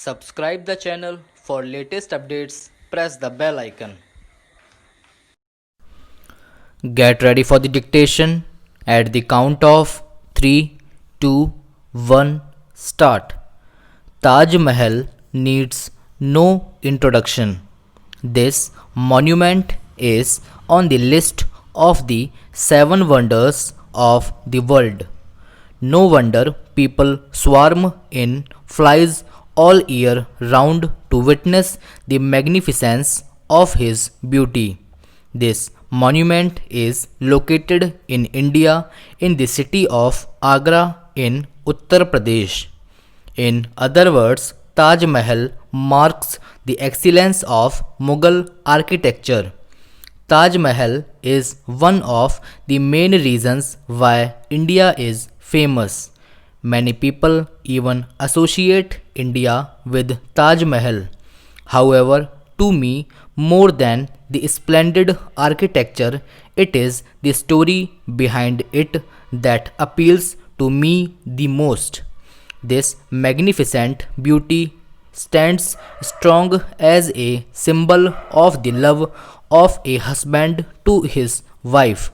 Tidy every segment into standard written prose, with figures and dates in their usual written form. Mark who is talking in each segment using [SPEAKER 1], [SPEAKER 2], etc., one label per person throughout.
[SPEAKER 1] Subscribe the channel for latest updates. Press the bell icon. Get ready for the dictation. At the count of 3, 2, 1, start. Taj Mahal needs no introduction. This monument is on the list of the 7 wonders of the world. No wonder people swarm in flies all year round to witness the magnificence of his beauty. This monument is located in India in the city of Agra in Uttar Pradesh. In other words, Taj Mahal marks the excellence of Mughal architecture. Taj Mahal is one of the main reasons why India is famous. Many people even associate India with Taj Mahal. However, to me, more than the splendid architecture, it is the story behind it that appeals to me the most. This magnificent beauty stands strong as a symbol of the love of a husband to his wife.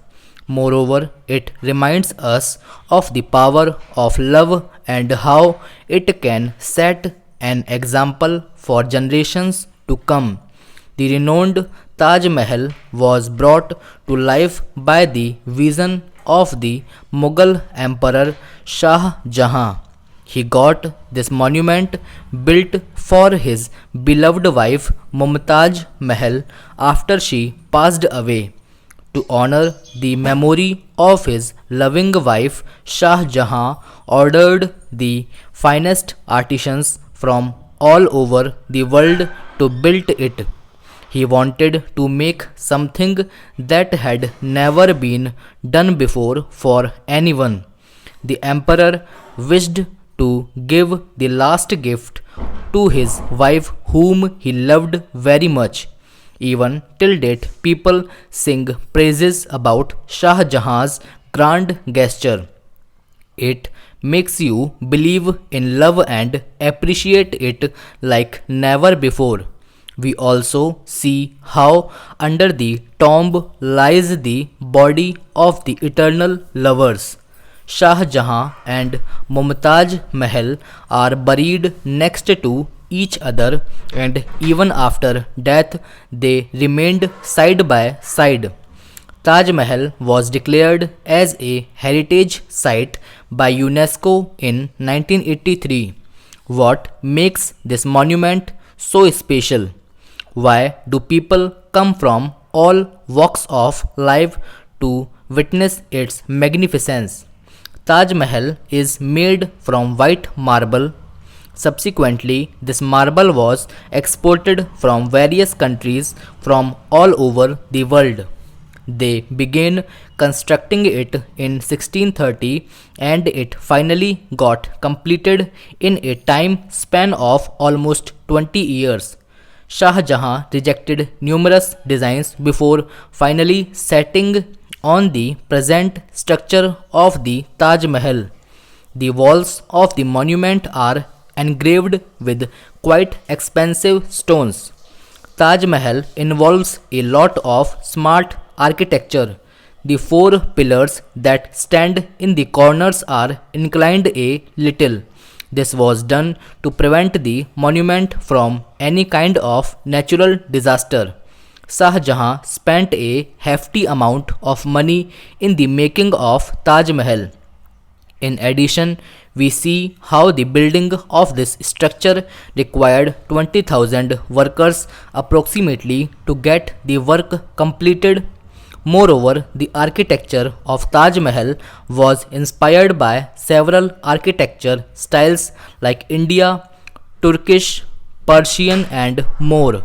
[SPEAKER 1] Moreover, it reminds us of the power of love and how it can set an example for generations to come. The renowned Taj Mahal was brought to life by the vision of the Mughal Emperor Shah Jahan. He got this monument built for his beloved wife Mumtaz Mahal after she passed away. To honor the memory of his loving wife, Shah Jahan ordered the finest artisans from all over the world to build it. He wanted to make something that had never been done before for anyone. The emperor wished to give the last gift to his wife, whom he loved very much. Even till date, people sing praises about Shah Jahan's grand gesture. It makes you believe in love and appreciate it like never before. We also see how under the tomb lies the body of the eternal lovers. Shah Jahan and Mumtaz Mahal are buried next to each other, and even after death they remained side by side. Taj Mahal was declared as a heritage site by UNESCO in 1983. What makes this monument so special? Why do people come from all walks of life to witness its magnificence? Taj Mahal is made from white marble. Subsequently, this marble was exported from various countries from all over the world. They began constructing it in 1630 and it finally got completed in a time span of almost 20 years. Shah Jahan rejected numerous designs before finally settling on the present structure of the Taj Mahal. The walls of the monument are engraved with quite expensive stones. Taj Mahal involves a lot of smart architecture. The 4 pillars that stand in the corners are inclined a little. This was done to prevent the monument from any kind of natural disaster. Shah Jahan spent a hefty amount of money in the making of Taj Mahal. In addition, we see how the building of this structure required 20,000 workers approximately to get the work completed. Moreover, the architecture of Taj Mahal was inspired by several architecture styles like India, Turkish, Persian, and more.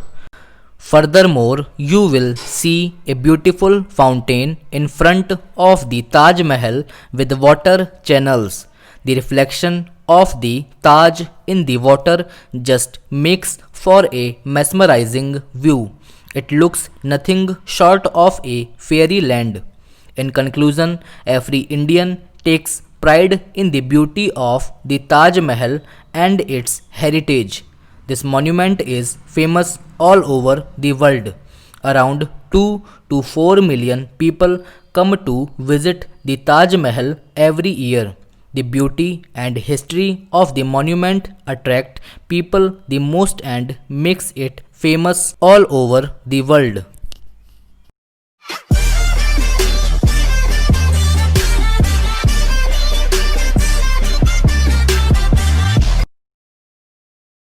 [SPEAKER 1] Furthermore, you will see a beautiful fountain in front of the Taj Mahal with water channels. The reflection of the Taj in the water just makes for a mesmerizing view. It looks nothing short of a fairyland. In conclusion, every Indian takes pride in the beauty of the Taj Mahal and its heritage. This monument is famous all over the world. Around 2 to 4 million people come to visit the Taj Mahal every year. The beauty and history of the monument attract people the most and makes it famous all over the world.